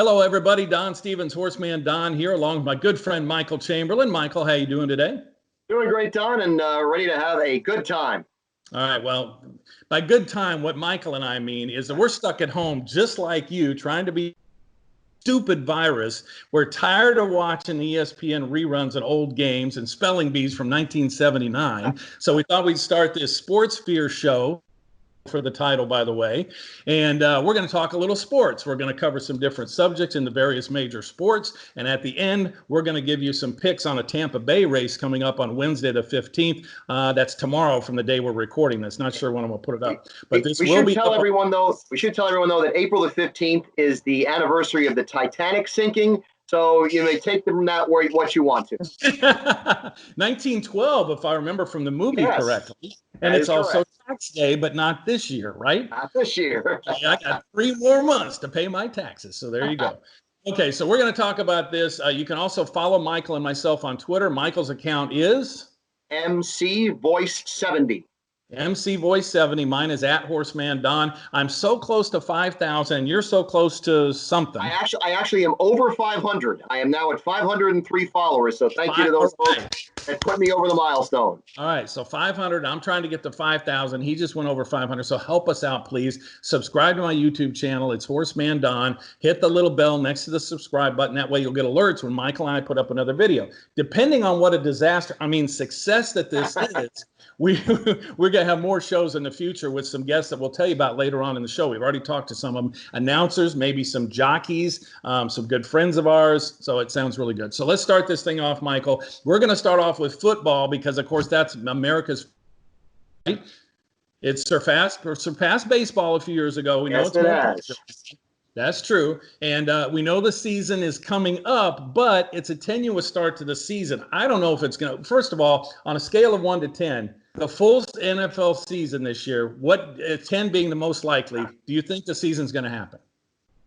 Hello, everybody. Don Stevens, Horseman Don here, along with my good friend Michael Chamberlain. Michael, how you doing today? Doing great, Don, and ready to have a good time. All right. Well, by good time, what Michael and I mean is that we're stuck at home just like you, trying to be stupid virus. We're tired of watching ESPN reruns of old games and spelling bees from 1979. So we thought we'd start this Sports Sphere show, for the title, by the way. And we're going to talk a little sports. We're going to cover some different subjects in the various major sports. And at the end, we're going to give you some picks on a Tampa Bay race coming up on Wednesday the 15th. That's tomorrow from the day we're recording this. Not sure when I'm going to put it up. But we should tell everyone, though, that April the 15th is the anniversary of the Titanic sinking. So you may take them that way what you want to. 1912, if I remember from the movie correctly. And it's also tax day, but not this year, right? Not this year. I got 3 more months to pay my taxes. So there you go. Okay, so we're going to talk about this. You can also follow Michael and myself on Twitter. Michael's account is MC Voice 70. MC Voice 70. Mine is at HorseManDon. I'm so close to 5,000, and you're so close to something. I actually am over 500. I am now at 503 followers. So thank you to those folks that put me over the milestone. All right, so 500. I'm trying to get to 5,000. He just went over 500. So help us out, please. Subscribe to my YouTube channel. It's HorseManDon. Hit the little bell next to the subscribe button. That way you'll get alerts when Michael and I put up another video. Depending on what a success that this is, we're going to have more shows in the future with some guests that we'll tell you about later on in the show. We've already talked to some of them, announcers, maybe some jockeys, some good friends of ours. So it sounds really good. So let's start this thing off, Michael. We're going to start off with football because, of course, that's America's. Right? It's surpassed baseball a few years ago. We know it's more. That's true. And we know the season is coming up, but it's a tenuous start to the season. I don't know if it's going to, first of all, on a scale of 1 to 10, the full NFL season this year, 10 being the most likely, do you think the season's going to happen?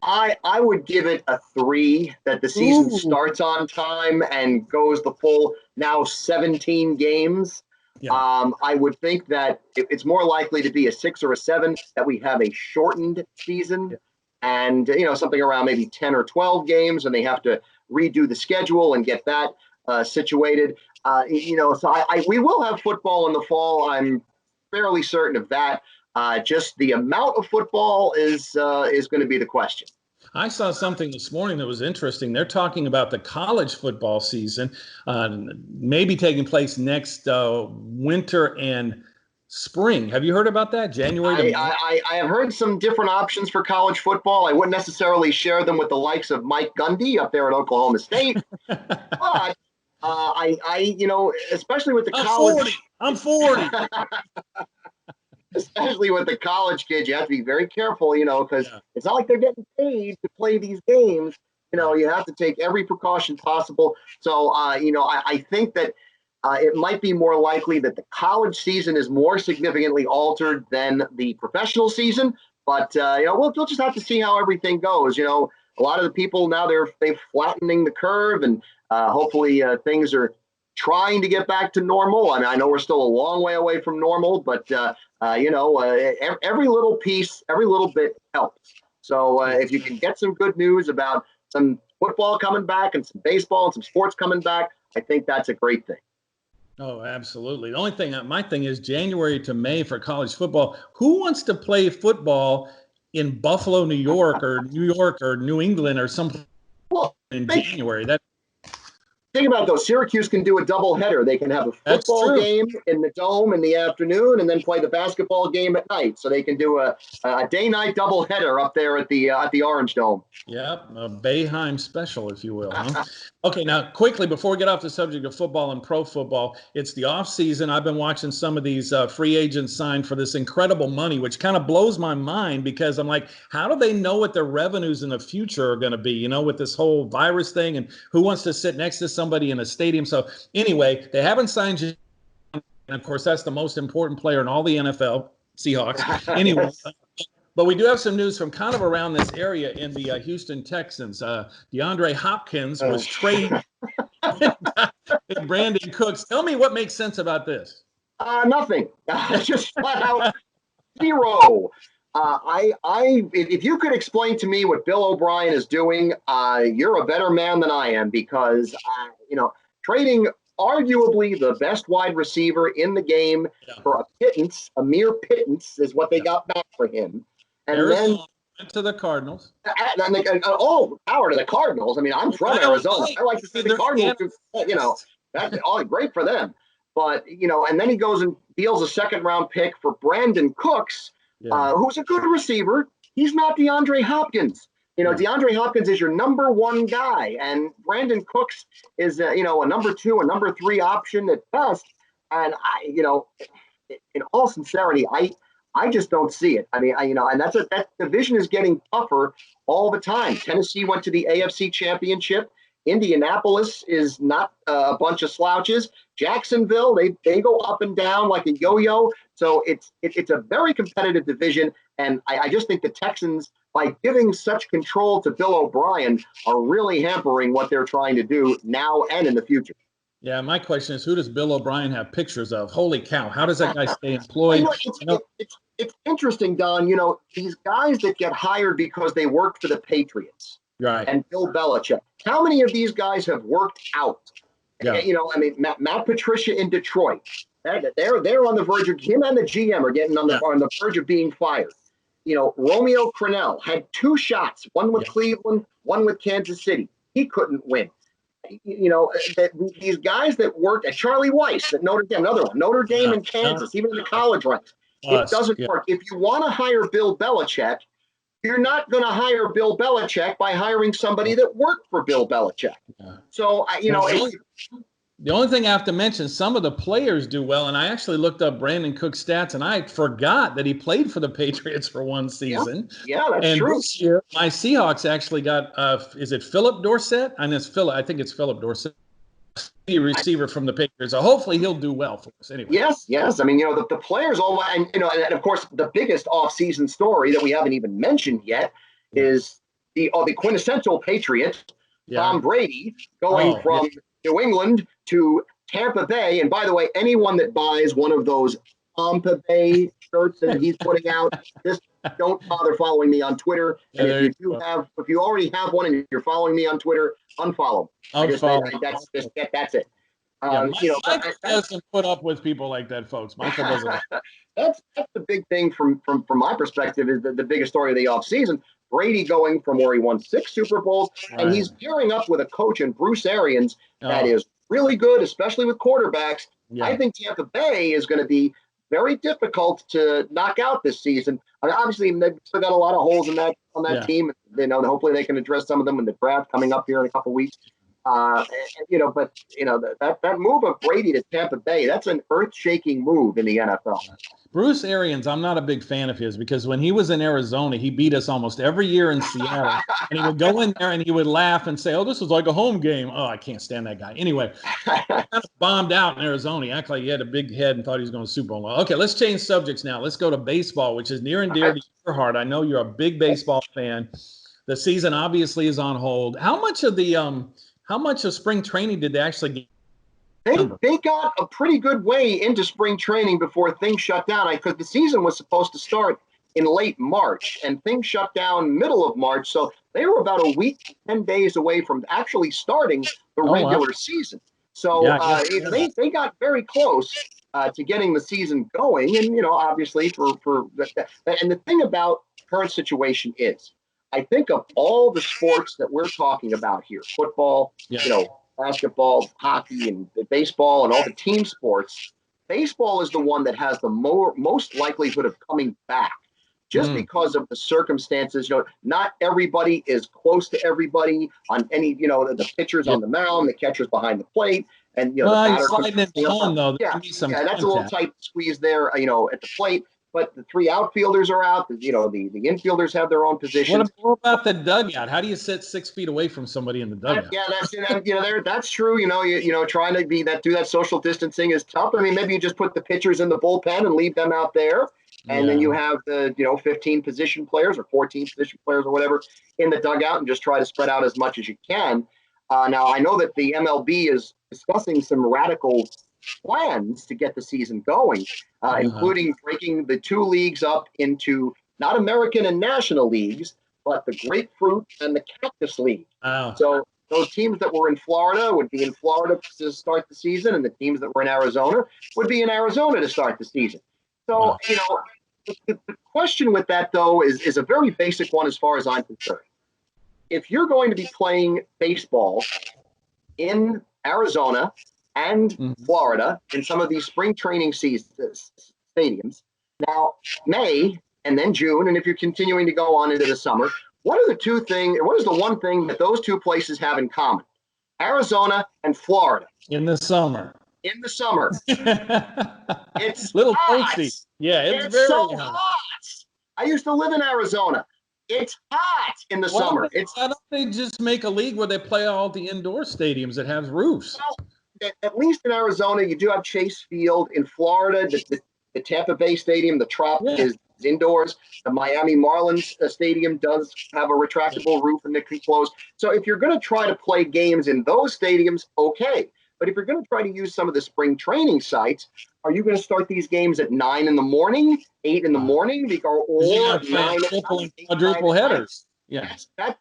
I would give it a 3, that the season starts on time and goes the full now 17 games. Yeah. I would think that it's more likely to be a 6 or a 7, that we have a shortened season. Yeah. And, something around maybe 10 or 12 games, and they have to redo the schedule and get that situated. So we will have football in the fall. I'm fairly certain of that. Just the amount of football is going to be the question. I saw something this morning that was interesting. They're talking about the college football season maybe taking place next winter and spring. Have you heard about that? January? I have heard some different options for college football. I wouldn't necessarily share them with the likes of Mike Gundy up there at Oklahoma State. But especially with the college. I'm 40. Especially with the college kids, you have to be very careful, because it's not like they're getting paid to play these games. You have to take every precaution possible. So, I think that it might be more likely that the college season is more significantly altered than the professional season. But, we'll just have to see how everything goes. A lot of the people now, they're flattening the curve, and hopefully things are trying to get back to normal. I mean, I know we're still a long way away from normal, but, every little piece, every little bit helps. So if you can get some good news about some football coming back and some baseball and some sports coming back, I think that's a great thing. Oh, absolutely. The only thing, my thing is January to May for college football. Who wants to play football in Buffalo, New York or New England or something in January? Think about it, though. Syracuse can do a doubleheader. They can have a football game in the Dome in the afternoon and then play the basketball game at night. So they can do a day-night doubleheader up there at the Orange Dome. Yep, a Bayheim special, if you will. Huh? Okay, now quickly, before we get off the subject of football and pro football, it's the off season. I've been watching some of these free agents sign for this incredible money, which kind of blows my mind because I'm like, how do they know what their revenues in the future are going to be, with this whole virus thing, and who wants to sit next to somebody in a stadium? So anyway, they haven't signed you. And of course, that's the most important player in all the NFL, Seahawks. Anyway, but we do have some news from kind of around this area in the Houston Texans. DeAndre Hopkins was traded. Brandon Cooks. Tell me what makes sense about this. Nothing. Just flat out zero. If you could explain to me what Bill O'Brien is doing, you're a better man than I am, because trading arguably the best wide receiver in the game for a pittance, a mere pittance, is what they got back for him. And Arizona went to the Cardinals. Power to the Cardinals. I mean, I'm from Arizona. I like to see the Cardinals do, that's all great for them. But, and then he goes and deals a second-round pick for Brandon Cooks, who's a good receiver. He's not DeAndre Hopkins. DeAndre Hopkins is your number one guy, and Brandon Cooks is, a number two, a number three option at best. And in all sincerity, I just don't see it. I mean, and that division is getting tougher all the time. Tennessee went to the AFC Championship. Indianapolis is not a bunch of slouches. Jacksonville, they go up and down like a yo-yo. So it's a very competitive division, and I just think the Texans, by giving such control to Bill O'Brien, are really hampering what they're trying to do now and in the future. Yeah, my question is, who does Bill O'Brien have pictures of? Holy cow, how does that guy stay employed? It's interesting, Don. These guys that get hired because they worked for the Patriots, right, and Bill Belichick. How many of these guys have worked out? Yeah. Matt Patricia in Detroit. They're on the verge of, him and the GM are getting on the verge of being fired. Romeo Crennel had two shots, one with Cleveland, one with Kansas City. He couldn't win. These guys that worked at Charlie Weiss at Notre Dame, another one, Notre Dame and Kansas, even in the college ranks. It doesn't work. If you want to hire Bill Belichick, you're not going to hire Bill Belichick by hiring somebody that worked for Bill Belichick. So, the only thing I have to mention, some of the players do well, and I actually looked up Brandon Cook's stats, and I forgot that he played for the Patriots for one season. Yeah, that's true. This year, my Seahawks actually got, is it Philip Dorsett? I think it's Philip Dorsett, the receiver from the Patriots. So hopefully he'll do well for us anyway. Yes. I mean, the players and of course the biggest off-season story that we haven't even mentioned yet is the quintessential Patriot, Tom Brady, going from New England to Tampa Bay. And by the way, anyone that buys one of those Tampa Bay shirts that he's putting out, just don't bother following me on Twitter. And if you already have one and you're following me on Twitter, unfollow. That's it. Michael doesn't put up with people like that, folks. Michael doesn't. That's the big thing from my perspective, is the biggest story of the offseason. Brady going from where he won 6 Super Bowls, and he's gearing up with a coach in Bruce Arians that is really good, especially with quarterbacks. I think Tampa Bay is going to be very difficult to knock out this season. I mean, obviously, they've still got a lot of holes in that team. Hopefully they can address some of them in the draft coming up here in a couple of weeks. That move of Brady to Tampa Bay, that's an earth-shaking move in the NFL. Bruce Arians, I'm not a big fan of his, because when he was in Arizona, he beat us almost every year in Seattle. And he would go in there and he would laugh and say, "Oh, this is like a home game." Oh, I can't stand that guy. Anyway, kind of bombed out in Arizona. He acted like he had a big head and thought he was going to Super Bowl. Okay, let's change subjects now. Let's go to baseball, which is near and dear to your heart. I know you're a big baseball fan. The season obviously is on hold. How much of spring training did they actually get? They got a pretty good way into spring training before things shut down, because the season was supposed to start in late March, and things shut down middle of March. So they were about a week, 10 days away from actually starting the regular season. So they got very close to getting the season going. And, obviously and the thing about current situation is, I think of all the sports that we're talking about here, football, basketball, hockey, and baseball, and all the team sports, baseball is the one that has the most likelihood of coming back, just because of the circumstances. Not everybody is close to everybody on any, the pitchers on the mound, the catchers behind the plate, and the batter. That's a little tight squeeze there, at the plate. But the 3 outfielders are out. The infielders have their own positions. What about the dugout? How do you sit 6 feet away from somebody in the dugout? That's true. Trying to do that social distancing is tough. I mean, maybe you just put the pitchers in the bullpen and leave them out there, and then you have the 15 position players or 14 position players or whatever in the dugout, and just try to spread out as much as you can. Now, I know that the MLB is discussing some radical plans to get the season going, including breaking the 2 leagues up into not American and National Leagues, but the Grapefruit and the Cactus League. Wow. So those teams that were in Florida would be in Florida to start the season, and the teams that were in Arizona would be in Arizona to start the season. So, the question with that, though, is a very basic one as far as I'm concerned. If you're going to be playing baseball in Arizona and Florida in some of these spring training stadiums, now May and then June, and if you're continuing to go on into the summer, what is the one thing that those two places have in common? Arizona and Florida. In the summer. It's little hot. toasty. Yeah, it's very so hot. I used to live in Arizona. It's hot in the summer. Why don't they just make a league where they play all the indoor stadiums that have roofs? Well, at least in Arizona, you do have Chase Field. In Florida, the Tampa Bay Stadium, the Trop is indoors. The Miami Marlins Stadium does have a retractable roof and it can close. So if you're going to try to play games in those stadiums, okay. But if you're going to try to use some of the spring training sites, are you going to start these games at 9 in the morning, 8 in the morning, or 9 quadruple headers? Yes, that's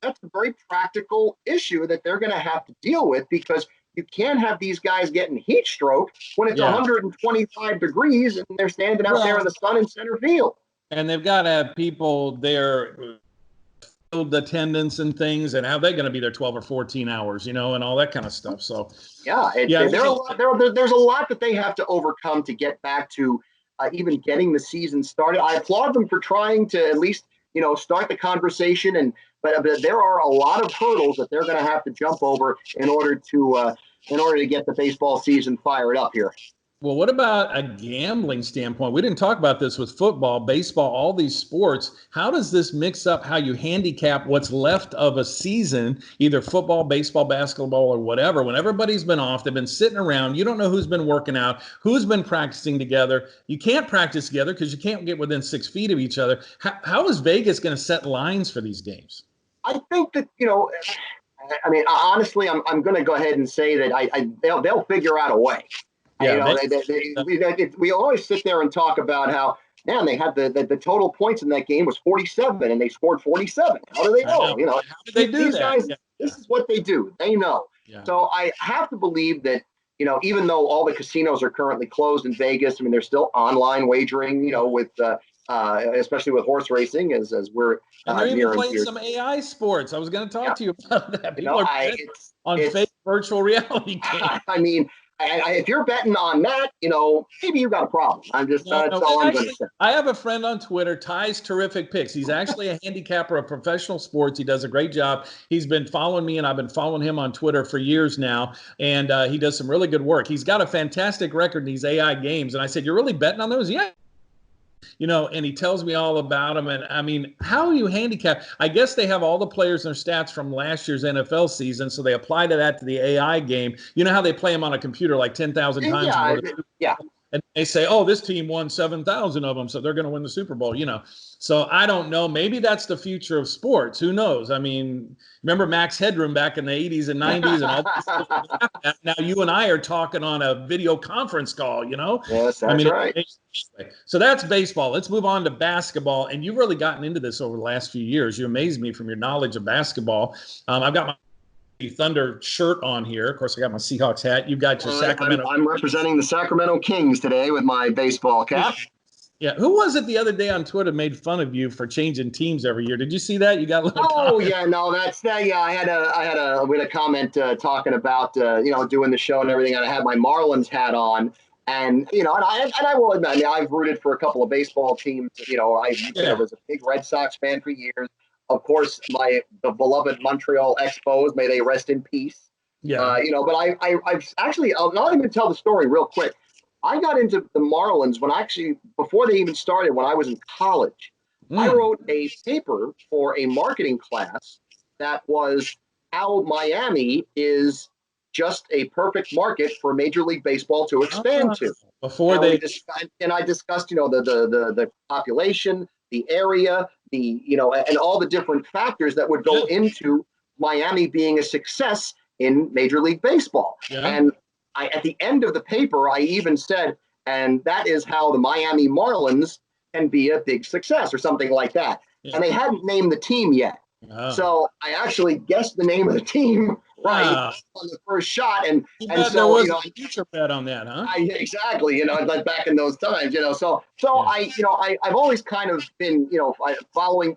a very practical issue that they're going to have to deal with, because you can't have these guys getting heat stroke when it's 125 degrees and they're standing out there in the sun in center field. And they've got to have people there, field attendance and things, and how they're going to be there 12 or 14 hours, and all that kind of stuff. So there's a lot that they have to overcome to get back to even getting the season started. I applaud them for trying to at least start the conversation, but there are a lot of hurdles that they're going to have to jump over in order to get the baseball season fired up here. Well, what about a gambling standpoint? We didn't talk about this with football, baseball, all these sports. How does this mix up how you handicap what's left of a season, either football, baseball, basketball, or whatever? When everybody's been off, they've been sitting around. You don't know who's been working out, who's been practicing together. You can't practice together because you can't get within 6 feet of each other. How is Vegas going to set lines for these games? I think that, honestly, I'm going to go ahead and say that they'll figure out a way. Yeah, we always sit there and talk about how, man, they had the total points in that game was 47 and they scored 47. How do they know? How do they do these that? Guys, this is what they do. They know. Yeah. So I have to believe that, even though all the casinos are currently closed in Vegas, there's still online wagering, with especially with horse racing as we're and they're even playing some AI sports. I was going to talk to you about that. People are on fake virtual reality games. If you're betting on that, maybe you got a problem. That's all I'm going to say. I have a friend on Twitter, Ty's Terrific Picks. He's actually a handicapper of professional sports. He does a great job. He's been following me, and I've been following him on Twitter for years now, and he does some really good work. He's got a fantastic record in these AI games, and I said, "You're really betting on those?" Yeah. And he tells me all about them. And how you handicap? I guess they have all the players and their stats from last year's NFL season, so they apply to the AI game. You know how they play them on a computer like 10,000 times? Yeah. And they say, oh, this team won 7,000 of them, so they're going to win the Super Bowl, So I don't know. Maybe that's the future of sports. Who knows? Remember Max Headroom back in the 80s and 90s and all this stuff. Now you and I are talking on a video conference call, Yes, that's right. So that's baseball. Let's move on to basketball. And you've really gotten into this over the last few years. You amaze me from your knowledge of basketball. I've got my Thunder shirt on here. Of course, I got my Seahawks hat. You've got your Sacramento. I'm representing the Sacramento Kings today with my baseball cap. Yeah. Who was it the other day on Twitter made fun of you for changing teams every year? Did you see that? You got a little comment. Yeah, no, that's that. Yeah, I had a comment talking about doing the show and everything, and I had my Marlins hat on. And I will admit, I've rooted for a couple of baseball teams. I was a big Red Sox fan for years. Of course, the beloved Montreal Expos, may they rest in peace. Yeah. But I've actually, I'll even tell the story real quick. I got into the Marlins before they even started, when I was in college. I wrote a paper for a marketing class that was how Miami is just a perfect market for Major League Baseball to expand to. I discussed, the population, the area, and all the different factors that would go into Miami being a success in Major League Baseball. Yeah. And at the end of the paper, I even said, and that is how the Miami Marlins can be a big success or something like that. Yeah. And they hadn't named the team yet. Oh. So I actually guessed the name of the team right on the first shot. And so there was a future bet on that, huh? Exactly. Like back in those times, so I've always kind of been, following,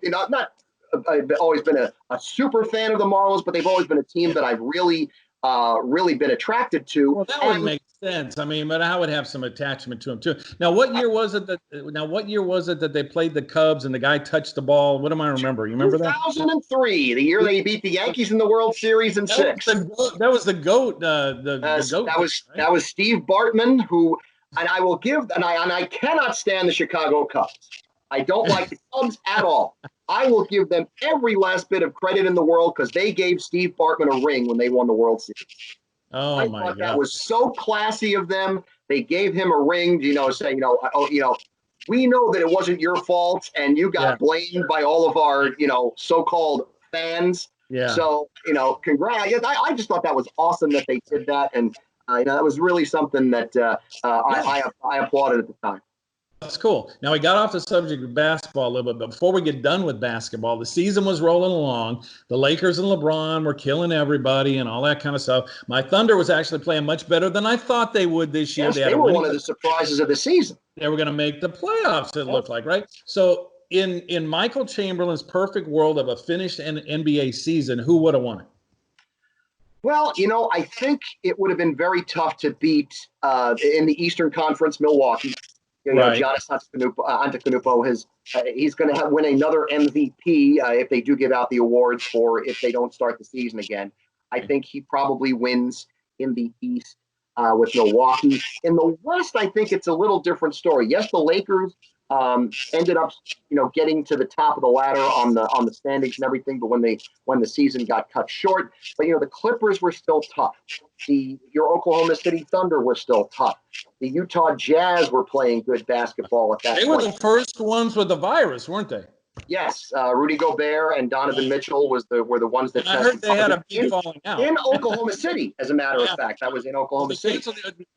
I've always been a super fan of the Marlins, but they've always been a team that I've really been attracted to. Well, that would make sense. I mean, but I would have some attachment to them too. Now, what year was it that they played the Cubs and the guy touched the ball? What am I remember? You remember that? 2003, the year they beat the Yankees in the World Series in '6. That was the GOAT. That was Steve Bartman, who, and I will give, and I cannot stand the Chicago Cubs. I don't like the Cubs at all. I will give them every last bit of credit in the world because they gave Steve Bartman a ring when they won the World Series. Oh, I thought that was so classy of them. They gave him a ring, saying, we know that it wasn't your fault and you got blamed by all of our, so-called fans. Yeah. So, congrats. I just thought that was awesome that they did that. And, that was really something that I applauded at the time. That's cool. Now, we got off the subject of basketball a little bit, but before we get done with basketball, the season was rolling along. The Lakers and LeBron were killing everybody and all that kind of stuff. My Thunder was actually playing much better than I thought they would this year. Yes, they were one of the surprises of the season. They were going to make the playoffs, it looked like, right? So in Michael Chamberlain's perfect world of a finished NBA season, who would have won it? Well, I think it would have been very tough to beat in the Eastern Conference, Milwaukee. Giannis Antetokounmpo he's going to win another MVP if they do give out the awards for if they don't start the season again. I think he probably wins in the East with Milwaukee. In the West, I think it's a little different story. Yes, the Lakers ended up, getting to the top of the ladder on the standings and everything, but when the season got cut short, but the Clippers were still tough. Your Oklahoma City Thunder were still tough. The Utah Jazz were playing good basketball at that point. They were the first ones with the virus, weren't they? Yes, Rudy Gobert and Donovan Mitchell were the ones that tested. I heard they had a beat falling out in Oklahoma City. As a matter of fact, that was in Oklahoma City.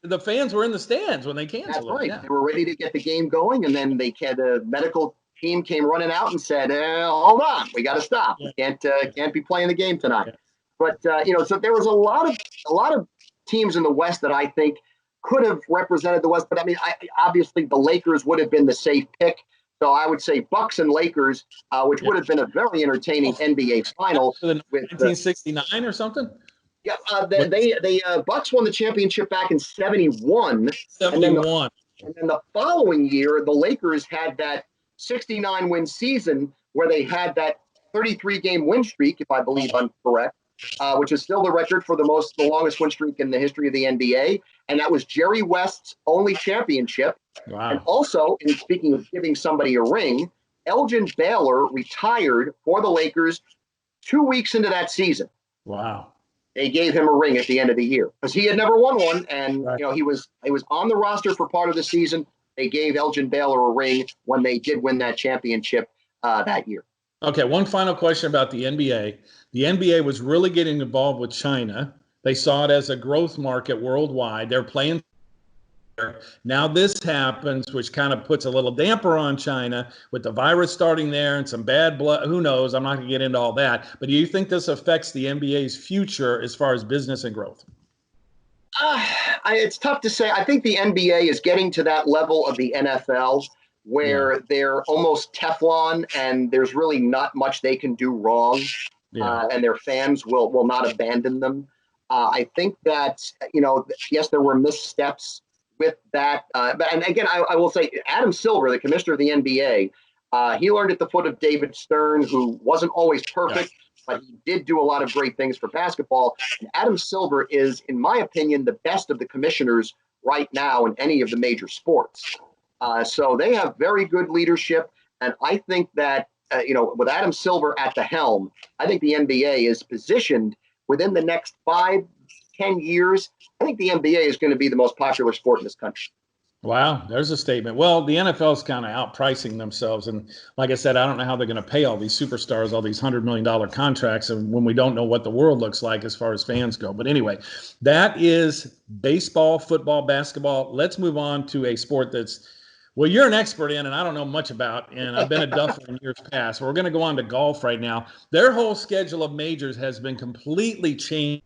The fans were in the stands when they canceled. That's right. Yeah. They were ready to get the game going, and then the medical team came running out and said, "Hold on, we got to stop. We can't be playing the game tonight." Yeah. But so there was a lot of teams in the West that I think could have represented the West. But I mean, obviously the Lakers would have been the safe pick. So I would say Bucks and Lakers, which would have been a very entertaining NBA final. With 1969 or something? Yeah, the Bucks won the championship back in 71. 71. And then the following year, the Lakers had that 69-win season where they had that 33-game win streak, if I believe I'm correct, which is still the record for the longest win streak in the history of the NBA. And that was Jerry West's only championship. Wow. And also, in speaking of giving somebody a ring, Elgin Baylor retired for the Lakers 2 weeks into that season. Wow. They gave him a ring at the end of the year because he had never won one. And, he was on the roster for part of the season. They gave Elgin Baylor a ring when they did win that championship that year. Okay, one final question about the NBA. The NBA was really getting involved with China. They saw it as a growth market worldwide. They're playing. Now this happens, which kind of puts a little damper on China with the virus starting there and some bad blood. Who knows? I'm not going to get into all that. But do you think this affects the NBA's future as far as business and growth? It's tough to say. I think the NBA is getting to that level of the NFL where they're almost Teflon and there's really not much they can do wrong. And their fans will not abandon them. I think that, yes, there were missteps with that. And again, I will say Adam Silver, the commissioner of the NBA, he learned at the foot of David Stern, who wasn't always perfect, but he did do a lot of great things for basketball. And Adam Silver is, in my opinion, the best of the commissioners right now in any of the major sports. So they have very good leadership. And I think that, with Adam Silver at the helm, I think the NBA is positioned within the next 5-10 years. I think the NBA is going to be the most popular sport in this country. Wow, there's a statement. Well, the NFL is kind of outpricing themselves. And like I said, I don't know how they're going to pay all these superstars, all these $100 million contracts, and when we don't know what the world looks like as far as fans go. But anyway, that is baseball, football, basketball. Let's move on to a sport that's Well, you're an expert in, and I don't know much about, and I've been a duffer in years past. We're going to go on to golf right now. Their whole schedule of majors has been completely changed.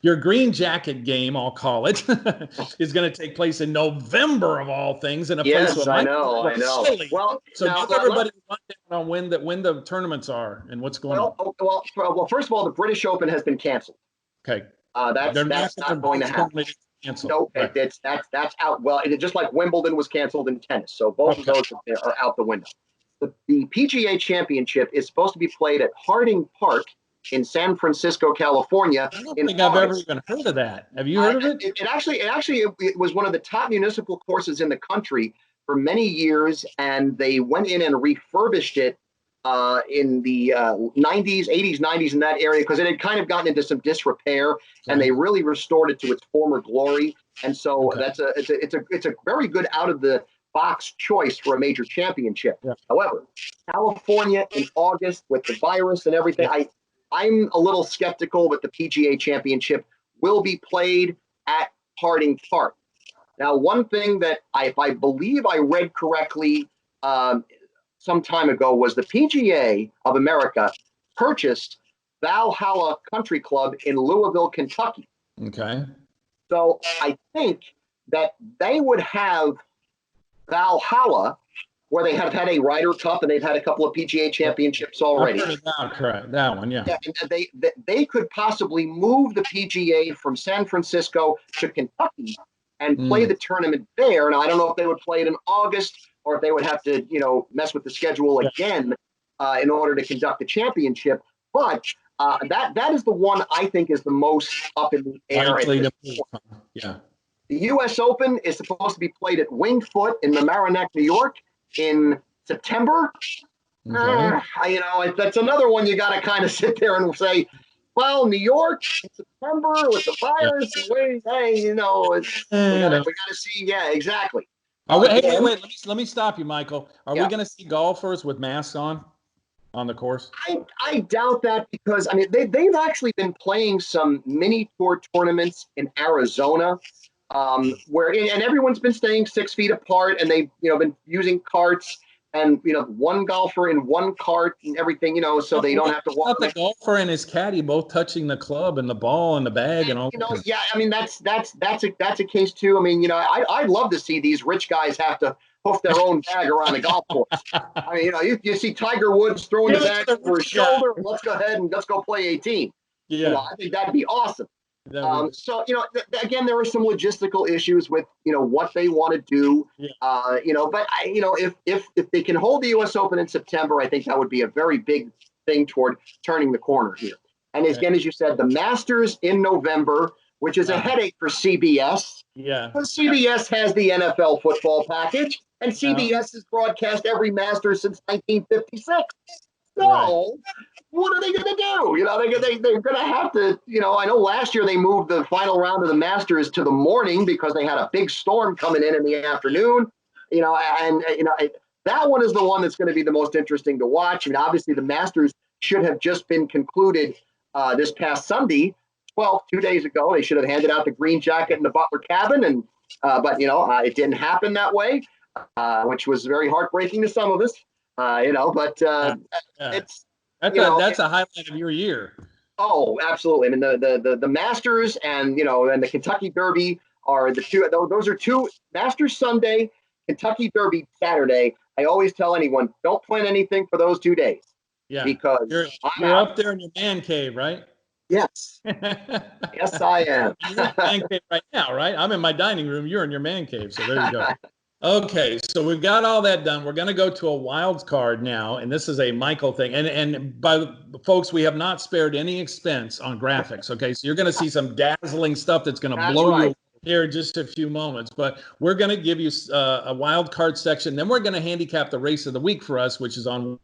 Your green jacket game, I'll call it, is going to take place in November of all things, in a place Yes, where I know. chilly. Well, so now, give everybody a rundown on when the tournaments are and what's going on. Well, first of all, the British Open has been canceled. Okay. That's not going to happen. No, right. That's out. Well, just like Wimbledon was canceled in tennis, so both of those are out the window. The PGA Championship is supposed to be played at Harding Park in San Francisco, California. I don't think I've ever even heard of that. Have you heard of it? It was one of the top municipal courses in the country for many years, and they went in and refurbished it in the 90s, 80s, 90s in that area, because it had kind of gotten into some disrepair, and they really restored it to its former glory. And so it's a very good out of the box choice for a major championship. Yeah. However, California in August with the virus and everything, I'm a little skeptical that the PGA Championship will be played at Harding Park. Now, one thing that I believe I read correctly some time ago was the PGA of America purchased Valhalla Country Club in Louisville, Kentucky. Okay. So I think that they would have Valhalla, where they have had a Ryder Cup and they've had a couple of PGA championships already. Correct. That one, yeah. And they could possibly move the PGA from San Francisco to Kentucky and play the tournament there. Now, I don't know if they would play it in August or if they would have to, mess with the schedule again in order to conduct the championship. But that is the one I think is the most up in the air. Yeah. The U.S. Open is supposed to be played at Winged Foot in Mamaroneck, New York, in September. Okay. That's another one you got to kind of sit there and say, well, New York in September with the virus, we got to see. Yeah, exactly. Wait. Let me stop you, Michael. Are we going to see golfers with masks on the course? I doubt that, because they've actually been playing some mini tour tournaments in Arizona. And everyone's been staying 6 feet apart, and they've been using carts, and one golfer in one cart and everything, so they don't have to walk. The golfer and his caddy both touching the club and the ball and the bag and all. Yeah, that's a case too. I'd love to see these rich guys have to hoof their own bag around the golf course. You see Tiger Woods throwing the bag over his shoulder. Let's go ahead and let's go play 18. Yeah, I think that'd be awesome. Again, there are some logistical issues with, what they want to do, but if they can hold the U.S. Open in September, I think that would be a very big thing toward turning the corner here. And again, as you said, the Masters in November, which is a headache for CBS. Yeah. Because CBS has the NFL football package, and CBS has broadcast every Masters since 1956. So what are they going to do? They're going to have to, I know last year they moved the final round of the Masters to the morning because they had a big storm coming in the afternoon, that one is the one that's going to be the most interesting to watch. Obviously the Masters should have just been concluded this past Sunday, 2 days ago. They should have handed out the green jacket in the Butler cabin, but it didn't happen that way, which was very heartbreaking to some of us. It's that's a highlight of your year. Oh, absolutely. The Masters and the Kentucky Derby are the two. Those are two. Masters Sunday, Kentucky Derby Saturday. I always tell anyone, don't plan anything for those 2 days. Yeah, because you're up there in your man cave, right? Yes. Yes, I am. You're in your man cave right now, right? I'm in my dining room. You're in your man cave. So there you go. Okay, so we've got all that done. We're going to go to a wild card now, and this is a Michael thing. And by folks, we have not spared any expense on graphics. Okay, so you're going to see some dazzling stuff that's going to blow you here in just a few moments. But we're going to give you a wild card section. Then we're going to handicap the race of the week for us, which is on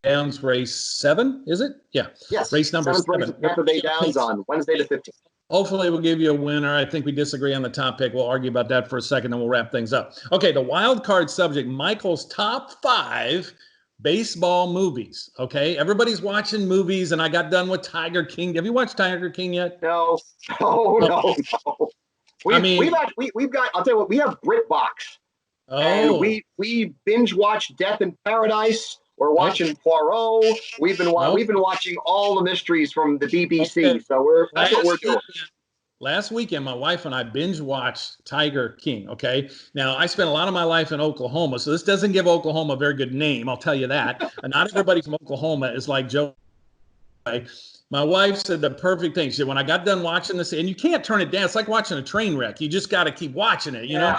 Downs race 7. Is it? Yeah. Yes. Race number 7. Tampa Bay Downs on Wednesday the 15th. Hopefully we'll give you a winner. I think we disagree on the top pick. We'll argue about that for a second, then we'll wrap things up. Okay, the wild card subject, Michael's top 5 baseball movies. Okay, everybody's watching movies, and I got done with Tiger King. Have you watched Tiger King yet? No. No. We've got. I'll tell you what. We have BritBox. and Oh, we binge watched Death in Paradise. We're watching Poirot. We've been watching all the mysteries from the BBC. Okay. So that's what we're doing. Last weekend, my wife and I binge watched Tiger King. Okay. Now, I spent a lot of my life in Oklahoma, so this doesn't give Oklahoma a very good name. I'll tell you that. And not everybody from Oklahoma is like Joe. My wife said the perfect thing. She said, when I got done watching this, and you can't turn it down. It's like watching a train wreck. You just got to keep watching it, you know?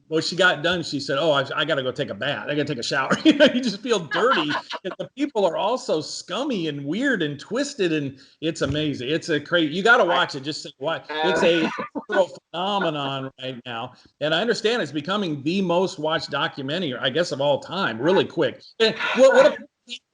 When she got done, she said, oh, I got to go take a bath. I got to take a shower. You know, you just feel dirty. And the people are all so scummy and weird and twisted, and it's amazing. It's a crazy. You got to watch it. Just watch. It's a phenomenon right now. And I understand it's becoming the most watched documentary, I guess, of all time, really quick. What a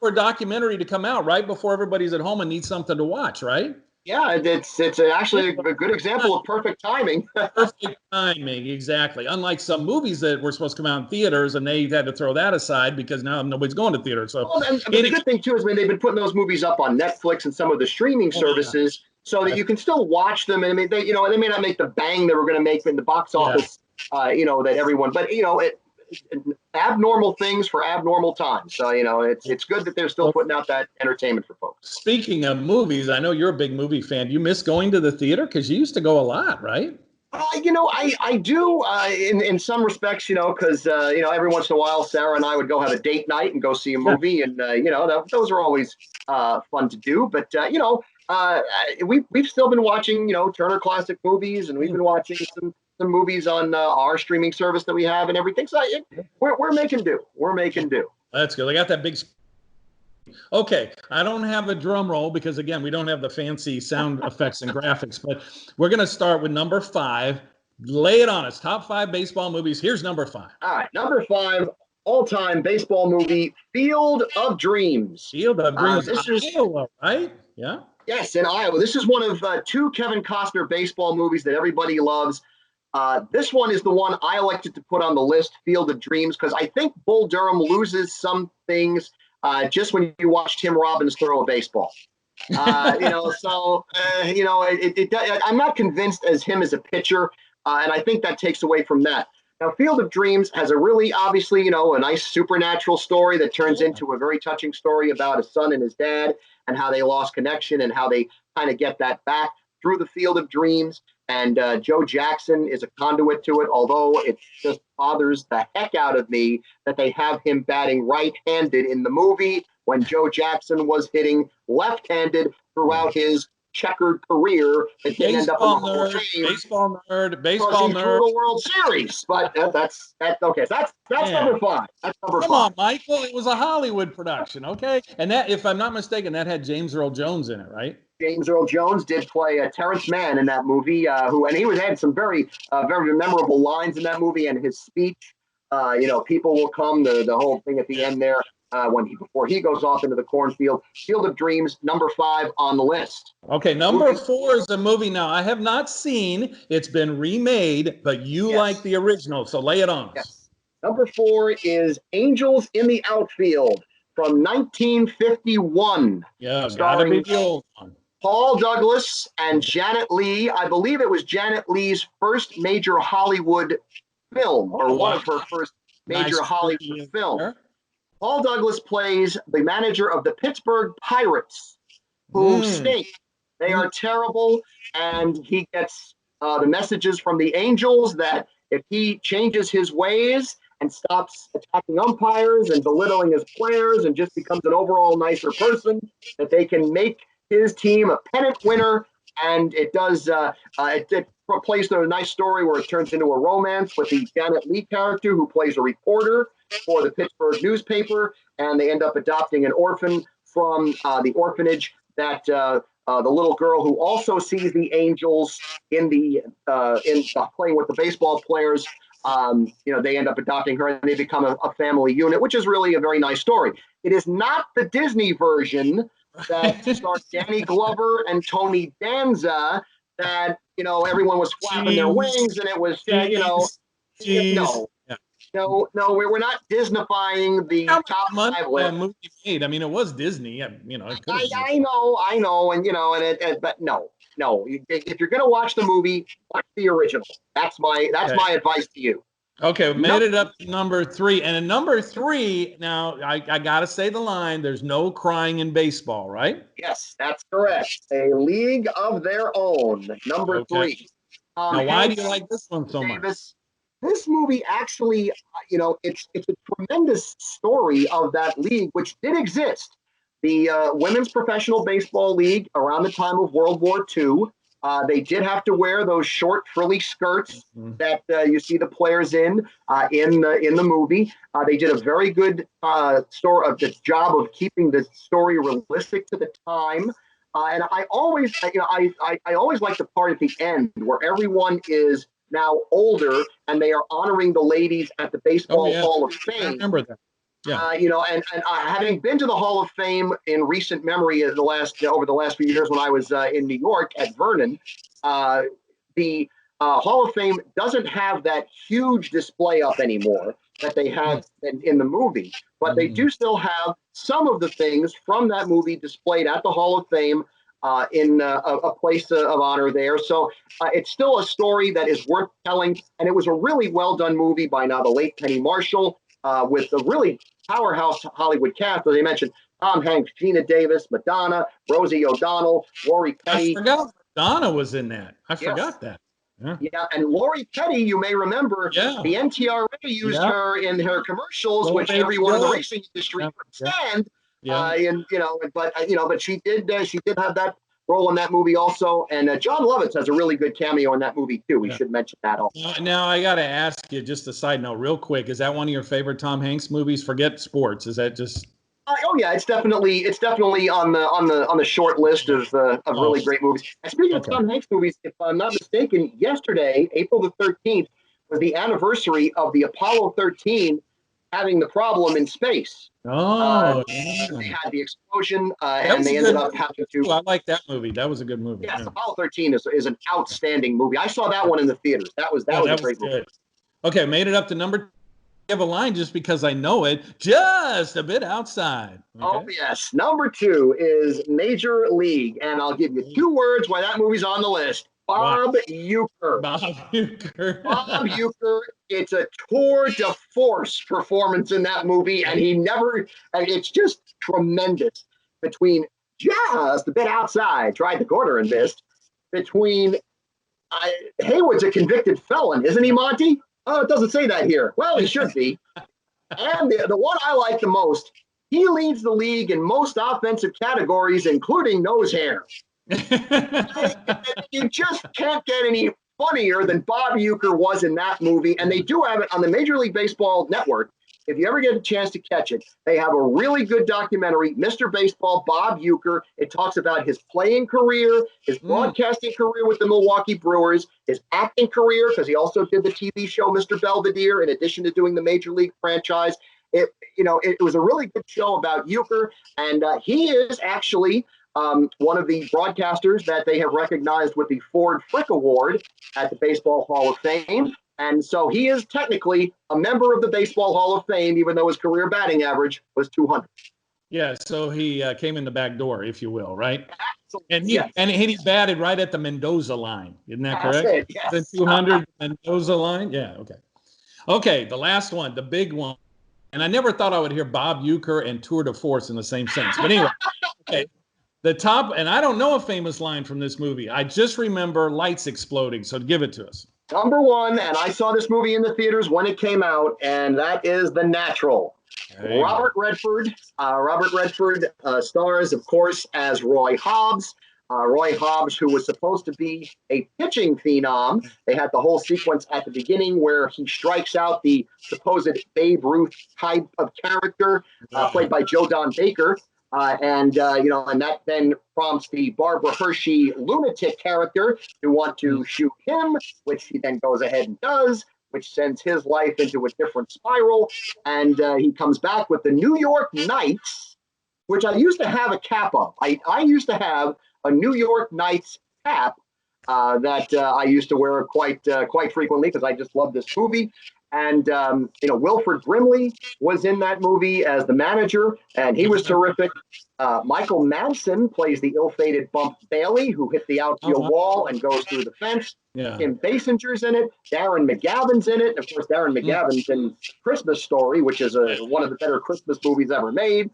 for a documentary to come out right before everybody's at home and needs something to watch, right? Yeah, it's actually a good example of perfect timing. Perfect timing, exactly. Unlike some movies that were supposed to come out in theaters, and they had to throw that aside because now nobody's going to theater. So, but the good thing too is they've been putting those movies up on Netflix and some of the streaming services, so that you can still watch them. And I mean, they may not make the bang they were going to make in the box office, that everyone, but abnormal things for abnormal times. So it's good that they're still putting out that entertainment for folks. Speaking of movies, I know you're a big movie fan. Do you miss going to the theater? Because you used to go a lot, right? I do in some respects, because every once in a while Sarah and I would go have a date night and go see a movie, and those are always fun to do. But we've still been watching Turner Classic Movies, and we've been watching some movies on our streaming service that we have and everything. So we're making do. We're making do. That's good. I got that big. Okay, I don't have a drum roll because, again, we don't have the fancy sound effects and graphics, but we're going to start with number 5. Lay it on us. Top 5 baseball movies. Here's number 5. All right, number 5, all-time baseball movie, Field of Dreams. Field of Dreams. This is Iowa, right? Yeah. Yes, in Iowa. This is one of 2 Kevin Costner baseball movies that everybody loves. This one is the one I elected to put on the list, Field of Dreams, because I think Bull Durham loses some things just when you watch Tim Robbins throw a baseball. I'm not convinced as him as a pitcher, and I think that takes away from that. Now, Field of Dreams has a really, obviously, a nice supernatural story that turns into a very touching story about a son and his dad and how they lost connection and how they kind of get that back through the Field of Dreams. And Joe Jackson is a conduit to it, although it just bothers the heck out of me that they have him batting right-handed in the movie when Joe Jackson was hitting left-handed throughout his checkered career. That didn't end up in the Hall of Fame. Baseball nerd. The World Series. But that's okay. That's number 5. That's number 5. Come on, Michael. It was a Hollywood production, okay? And that, if I'm not mistaken, that had James Earl Jones in it, right? James Earl Jones did play Terrence Mann in that movie, he had some very memorable lines in that movie, and his speech. People will come. The whole thing at the end there before he goes off into the cornfield. Field of Dreams, number 5 on the list. Okay, number 4 is a movie now I have not seen. It's been remade, but you like the original, so lay it on us. Yes. Number 4 is Angels in the Outfield from 1951. Yeah, gotta be the old one. Paul Douglas and Janet Leigh. I believe it was Janet Leigh's first major Hollywood film, or one of her first major Hollywood film. Paul Douglas plays the manager of the Pittsburgh Pirates, who stink. They are terrible, and he gets the messages from the Angels that if he changes his ways and stops attacking umpires and belittling his players and just becomes an overall nicer person, that they can make his team a pennant winner. And it does, it plays a nice story where it turns into a romance with the Janet Leigh character, who plays a reporter for the Pittsburgh newspaper, and they end up adopting an orphan from the orphanage that the little girl who also sees the Angels in playing with the baseball players. They end up adopting her, and they become a family unit, which is really a very nice story. It is not the Disney version that stars Danny Glover and Tony Danza that, everyone was flapping their wings, and it was, No, we're not Disneyfying the top 5 list. Movie made. I mean, it was Disney. I know, but no. If you're gonna watch the movie, watch the original. That's my advice to you. Okay, we made it up to number 3. And in number 3, now I got to say the line, there's no crying in baseball, right? Yes, that's correct. A League of Their Own, number 3. Now, why do you like this one so much? This movie actually, it's a tremendous story of that league, which did exist. The Women's Professional Baseball League around the time of World War II. They did have to wear those short frilly skirts that you see the players in the movie. They did a very good job of keeping the story realistic to the time. And I always, I always like the part at the end where everyone is now older and they are honoring the ladies at the Baseball Hall of Fame. I remember that. Yeah. And having been to the Hall of Fame in recent memory over the last few years when I was in New York at Vernon, the Hall of Fame doesn't have that huge display up anymore that they had in the movie, but they do still have some of the things from that movie displayed at the Hall of Fame in a place of honor there. So it's still a story that is worth telling, and it was a really well done movie by now the late Penny Marshall. With a really powerhouse Hollywood cast, as I mentioned, Tom Hanks, Gina Davis, Madonna, Rosie O'Donnell, Lori Petty. I forgot Madonna was in that. I forgot that. Yeah, and Lori Petty, you may remember, the NTRA used her in her commercials, which everyone in the racing industry could stand. But she did have that role in that movie also, and John Lovitz has a really good cameo in that movie too. We should mention that also. Now I got to ask you, just a side note, real quick: is that one of your favorite Tom Hanks movies? Forget sports. Is that just? Oh yeah, it's definitely on the short list of really great movies. And speaking of Tom Hanks movies, if I'm not mistaken, yesterday, April the 13th, was the anniversary of the Apollo 13 having the problem in space. They had the explosion, and they ended up having to. I like that movie. That was a good movie. Yes, Apollo 13 is an outstanding movie. I saw that one in the theaters. That was a great movie. Okay, made it up to number. I have a line just because I know it, just a bit outside. Okay? Oh yes, number 2 is Major League, and I'll give you 2 words why that movie's on the list. Bob Uecker. Bob Uecker. Bob Uecker. It's a tour de force performance in that movie, and it's just tremendous. Between just a bit outside, tried the corner and missed. Between Haywood's a convicted felon, isn't he, Monty? Oh, it doesn't say that here. Well, he should be. And the one I like the most, he leads the league in most offensive categories, including nose hair. You just can't get any funnier than Bob Uecker was in that movie. And they do have it on the Major League Baseball Network. If you ever get a chance to catch it, they have a really good documentary, Mr. Baseball, Bob Uecker. It talks about his playing career, his broadcasting career with the Milwaukee Brewers, his acting career, because he also did the TV show Mr. Belvedere, in addition to doing the Major League franchise. It was a really good show about Uecker, and he is actually one of the broadcasters that they have recognized with the Ford Frick Award at the Baseball Hall of Fame. And so he is technically a member of the Baseball Hall of Fame, even though his career batting average was 200. Yeah, so he came in the back door, if you will, right? Absolutely. And he batted right at the Mendoza line. Isn't that correct? That's it, yes. The 200 Mendoza line? Yeah, okay. Okay, the last one, the big one. And I never thought I would hear Bob Uecker and Tour de Force in the same sentence. But anyway, okay. The top, and I don't know a famous line from this movie. I just remember lights exploding, so give it to us. Number 1, and I saw this movie in the theaters when it came out, and that is The Natural. Robert Redford. Robert Redford stars, of course, as Roy Hobbs. Roy Hobbs, who was supposed to be a pitching phenom. They had the whole sequence at the beginning where he strikes out the supposed Babe Ruth type of character, played by Joe Don Baker. And that then prompts the Barbara Hershey lunatic character to want to shoot him, which he then goes ahead and does, which sends his life into a different spiral. And he comes back with the New York Knights, which I used to have a cap of. I used to have a New York Knights cap that I used to wear quite frequently because I just love this movie. And, Wilford Brimley was in that movie as the manager, and he was terrific. Michael Madsen plays the ill-fated Bump Bailey, who hit the outfield wall and goes through the fence. Yeah. Kim Basinger's in it. Darren McGavin's in it. And of course, Darren McGavin's in Christmas Story, which is one of the better Christmas movies ever made.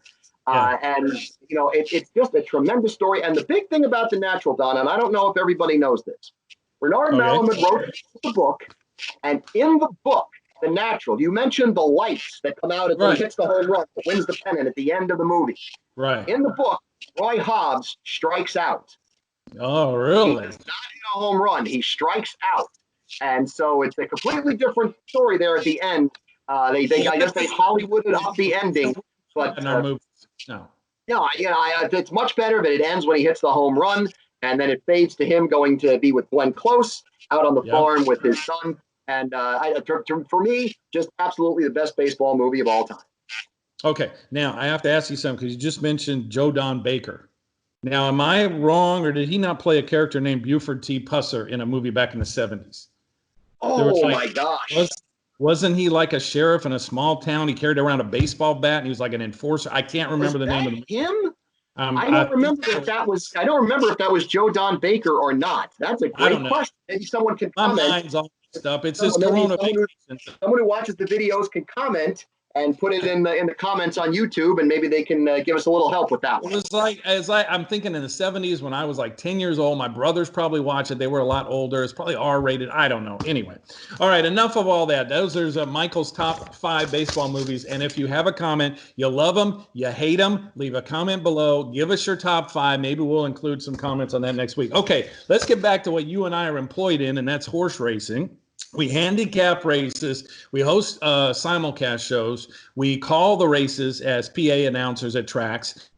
And, it's just a tremendous story. And the big thing about The Natural, Don, and I don't know if everybody knows this, Bernard Malamud wrote the book, and in the book, The Natural, you mentioned the lights that come out as he hits the home run, wins the pennant at the end of the movie. Right. In the book, Roy Hobbs strikes out. Oh, really? He does not hit a home run. He strikes out. And so it's a completely different story there at the end. I guess they Hollywooded up the ending. But in our movies. No, it's much better, but it ends when he hits the home run, and then it fades to him going to be with Glenn Close out on the farm with his son. And for me, just absolutely the best baseball movie of all time. Okay, now I have to ask you something because you just mentioned Joe Don Baker. Now, am I wrong, or did he not play a character named Buford T. Pusser in a movie back in the 70s? Oh, my gosh. Wasn't he like a sheriff in a small town? He carried around a baseball bat, and he was like an enforcer. I can't remember the name of the him. I don't remember if that was Joe Don Baker or not. That's a great question. Maybe someone can comment. My mind's all messed up. It's just Corona. Someone who watches the videos can comment and put it in the comments on YouTube, and maybe they can give us a little help with that one. It was like I'm thinking in the 70s when I was like 10 years old. My brothers probably watched it. They were a lot older. It's probably R-rated. I don't know. Anyway, all right. Enough of all that. There's Michael's top 5 baseball movies. And if you have a comment, you love them, you hate them, leave a comment below. Give us your top 5. Maybe we'll include some comments on that next week. Okay, let's get back to what you and I are employed in, and that's horse racing. We handicap races. We host simulcast shows. We call the races as PA announcers at tracks.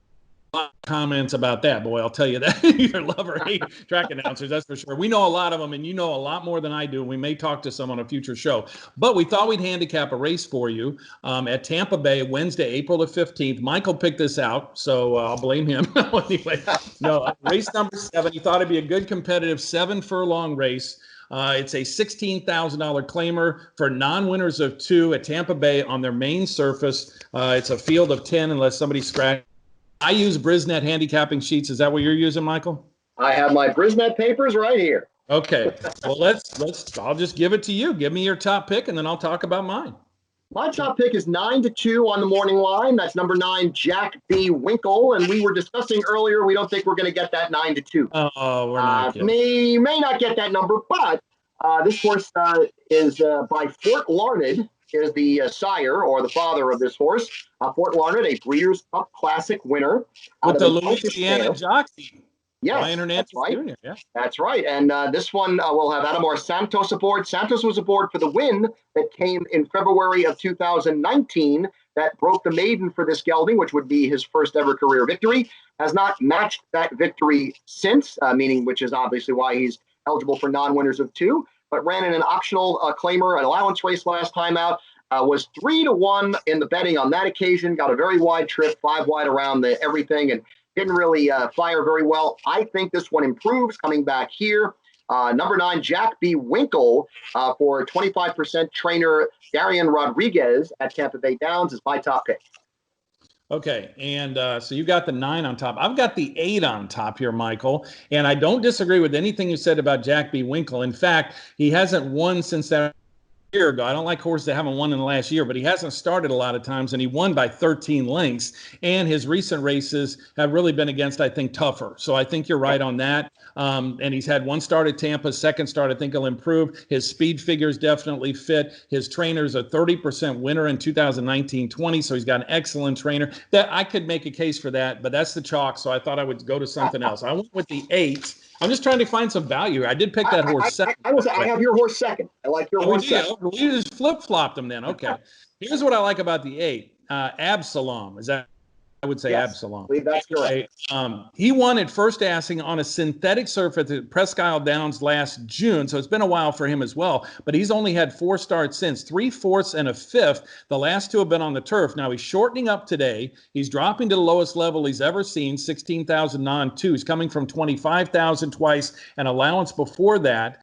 A lot of comments about that, boy. I'll tell you that. Either love or hate track announcers, that's for sure. We know a lot of them, and you know a lot more than I do. We may talk to some on a future show. But we thought we'd handicap a race for you at Tampa Bay, Wednesday, April the 15th. Michael picked this out, so I'll blame him. Anyway, race number 7. He thought it'd be a good competitive 7-furlong race. It's a $16,000 claimer for non-winners of 2 at Tampa Bay on their main surface. It's a field of 10 unless somebody scratches. I use Brisnet handicapping sheets. Is that what you're using, Michael? I have my Brisnet papers right here. Okay. Well, I'll just give it to you. Give me your top pick, and then I'll talk about mine. My top pick is 9-2 on the morning line. That's number 9, Jack B. Winkle. And we were discussing earlier, we don't think we're going to get that 9-2. Oh, we're not. May not get that number, but this horse is by Fort Larned, is the sire or the father of this horse. Fort Larned, a Breeders' Cup Classic winner. With the Louisiana jockey. Yes, Ryan Hernandez Jr., yeah. That's right. And this one will have Adamar Santos aboard. Santos was aboard for the win that came in February of 2019 that broke the maiden for this gelding, which would be his first ever career victory. Has not matched that victory since, which is obviously why he's eligible for non-winners of 2, but ran in an optional claimer, an allowance race last time out. Was 3-1 in the betting on that occasion. Got a very wide trip, 5 wide around everything, and didn't really fire very well. I think this one improves coming back here. Number 9, Jack B. Winkle for 25% trainer Darian Rodriguez at Tampa Bay Downs is my top pick. Okay, and so you got the 9 on top. I've got the 8 on top here, Michael, and I don't disagree with anything you said about Jack B. Winkle. In fact, he hasn't won since that year ago. I don't like horses that haven't won in the last year, but he hasn't started a lot of times, and he won by 13 lengths. And his recent races have really been against, I think, tougher. So I think you're right on that. And he's had 1 start at Tampa, 2nd start. I think he'll improve. His speed figures definitely fit. His trainer's a 30% winner in 2019-20, so he's got an excellent trainer. That I could make a case for that, but that's the chalk. So I thought I would go to something else. I went with the 8. I'm just trying to find some value. I did pick that horse second. I have your horse second. I like your horse second. We just flip-flopped them then. Okay. Here's what I like about the 8. Absalom. Is that I would say Yes, Absalom. I believe that's correct. He won at first assing on a synthetic surface at Presque Isle Downs last June, so it's been a while for him as well. But he's only had 4 starts since, 3/4 and a 5th. The last 2 have been on the turf. Now he's shortening up today. He's dropping to the lowest level he's ever seen, 16,000 non-2. He's coming from 25,000 twice, an allowance before that.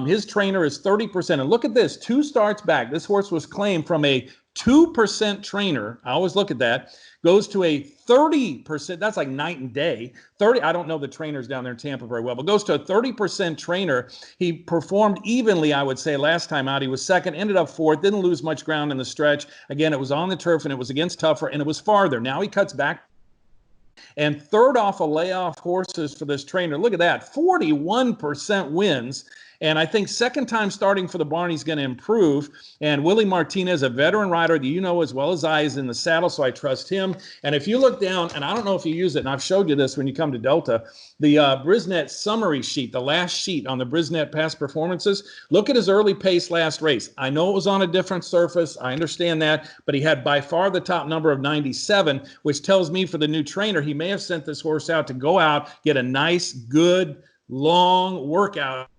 His trainer is 30%. And look at this, 2 starts back. This horse was claimed from a 2% trainer. I always look at that. Goes to a 30%. That's like night and day. 30. I don't know the trainers down there in Tampa very well, but goes to a 30% trainer. He performed evenly, I would say, last time out. He was second, ended up 4th, didn't lose much ground in the stretch. Again, it was on the turf and it was against tougher and it was farther. Now he cuts back. And 3rd off a layoff horses for this trainer. Look at that, 41% wins. And I think second time starting for the barn, he's going to improve. And Willie Martinez, a veteran rider that you know as well as I, is in the saddle, so I trust him. And if you look down, and I don't know if you use it, and I've showed you this when you come to Delta, the Brisnet summary sheet, the last sheet on the Brisnet past performances, look at his early pace last race. I know it was on a different surface. I understand that. But he had by far the top number of 97, which tells me for the new trainer, he may have sent this horse out to go out, get a nice, good, long workout.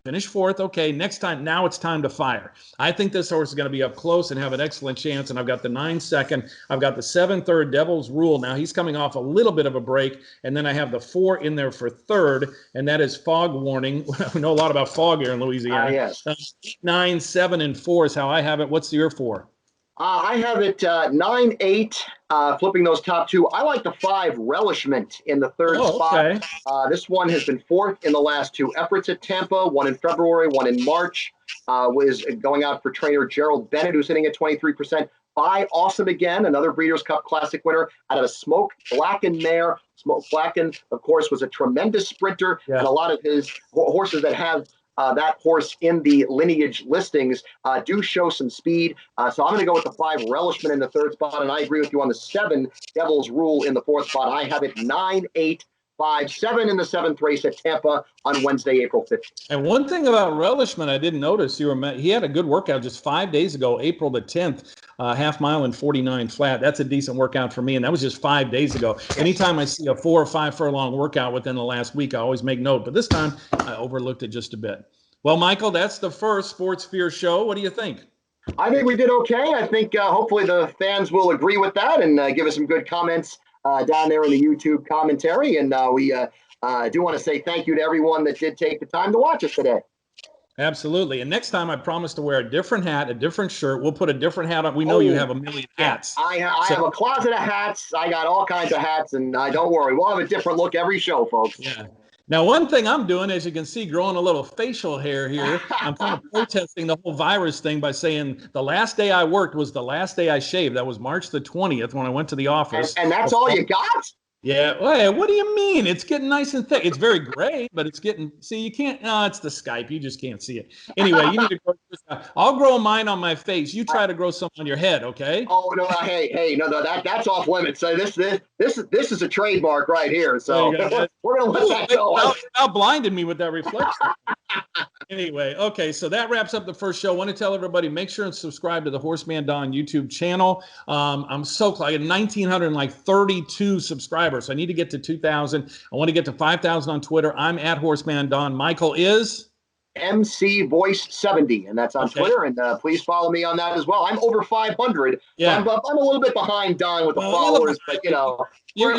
Finish 4th. Okay, next time, now it's time to fire. I think this horse is going to be up close and have an excellent chance. And I've got the 9 second. I've got the 7 third Devil's Rule. Now he's coming off a little bit of a break. And then I have the 4 in there for 3rd. And that is Fog Warning. We know a lot about fog here in Louisiana. Yes. 8, 9, 7, and 4 is how I have it. What's your 4? I have it 9, 8, flipping those top 2. I like the 5 Relishment in the 3rd spot. Okay. This one has been 4th in the last 2 efforts at Tampa, 1 in February, 1 in March. Was going out for trainer Gerald Bennett, who's sitting at 23%. By Awesome Again, another Breeders' Cup Classic winner out of a Smoke Blacken mare. Smoke Blacken, of course, was a tremendous sprinter, and a lot of his horses that have that horse in the lineage listings do show some speed. So I'm going to go with the 5 Relishment in the 3rd spot, and I agree with you on the 7 Devil's Rule in the 4th spot. I have it 9, 8, 5, 7 in the 7th race at Tampa on Wednesday, April 15th. And one thing about Relishment I didn't notice, he had a good workout just 5 days ago, April the 10th, half mile and 49 flat. That's a decent workout for me, and that was just 5 days ago. Anytime I see a 4 or 5 furlong workout within the last week, I always make note. But this time, I overlooked it just a bit. Well, Michael, that's the first Sports Sphere show. What do you think? I think we did okay. I think hopefully the fans will agree with that and give us some good comments down there in the YouTube commentary. And we do want to say thank you to everyone that did take the time to watch us today. Absolutely. And next time I promise to wear a different hat, a different shirt. We'll put a different hat on. We know you have a million hats. I have a closet of hats. I got all kinds of hats, and don't worry. We'll have a different look every show, folks. Yeah. Now, one thing I'm doing, as you can see, growing a little facial hair here, I'm kind of protesting the whole virus thing by saying the last day I worked was the last day I shaved. That was March the 20th when I went to the office. And that's all you got? Yeah. Well, what do you mean? It's getting nice and thick. It's very gray, but it's getting, see, you can't, no, it's the Skype. You just can't see it. Anyway, you need to grow, I'll grow mine on my face. You try to grow some on your head, okay? Oh, no, hey, no, that's off limits. So this is a trademark right here. So we're going to let that go. Now blinded me with that reflection. Anyway, okay, so that wraps up the first show. I want to tell everybody, make sure and subscribe to the HorseManDon YouTube channel. I'm so close. I had 1,932 subscribers. So I need to get to 2,000. I want to get to 5,000 on Twitter. I'm at HorseManDon. Michael is? MC Voice 70, and that's on Twitter. And please follow me on that as well. I'm over 500. Yeah. I'm a little bit behind Don with the followers, but we're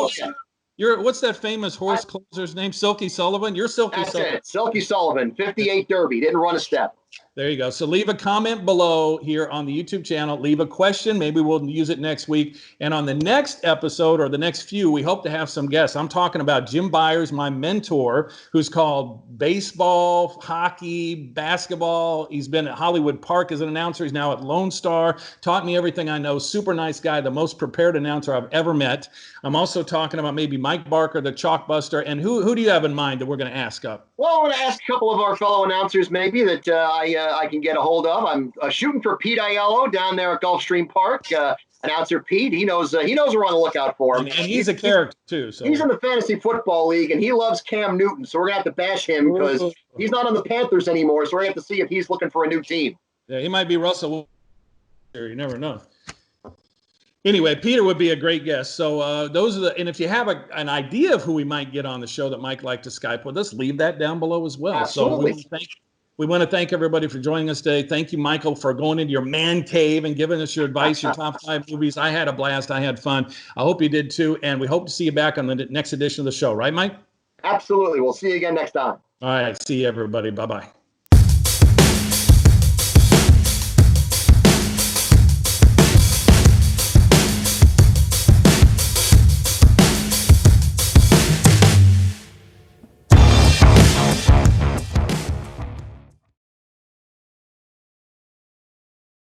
okay. What's that famous horse closer's name? Silky Sullivan? You're Silky Sullivan. That's it. Silky Sullivan, 58 Derby. Didn't run a step. There you go. So leave a comment below here on the YouTube channel. Leave a question. Maybe we'll use it next week. And on the next episode or the next few, we hope to have some guests. I'm talking about Jim Byers, my mentor, who's called baseball, hockey, basketball. He's been at Hollywood Park as an announcer. He's now at Lone Star. Taught me everything I know. Super nice guy, the most prepared announcer I've ever met. I'm also talking about maybe Mike Barker, the Chalkbuster. And who do you have in mind that we're going to ask up? Well, I want to ask a couple of our fellow announcers maybe that I can get a hold of. I'm shooting for Pete Aiello down there at Gulfstream Park. Announcer Pete, he knows we're on the lookout for him. And he's a character too. So he's in the Fantasy Football League, and he loves Cam Newton. So we're gonna have to bash him because he's not on the Panthers anymore. So we're gonna have to see if he's looking for a new team. Yeah, he might be Russell. You never know. Anyway, Peter would be a great guest. So those are and if you have an idea of who we might get on the show that Mike like to Skype with us, leave that down below as well. Absolutely. So we want to thank everybody for joining us today. Thank you, Michael, for going into your man cave and giving us your advice, your top 5 movies. I had a blast. I had fun. I hope you did too. And we hope to see you back on the next edition of the show. Right, Mike? Absolutely. We'll see you again next time. All right. See you, everybody. Bye-bye.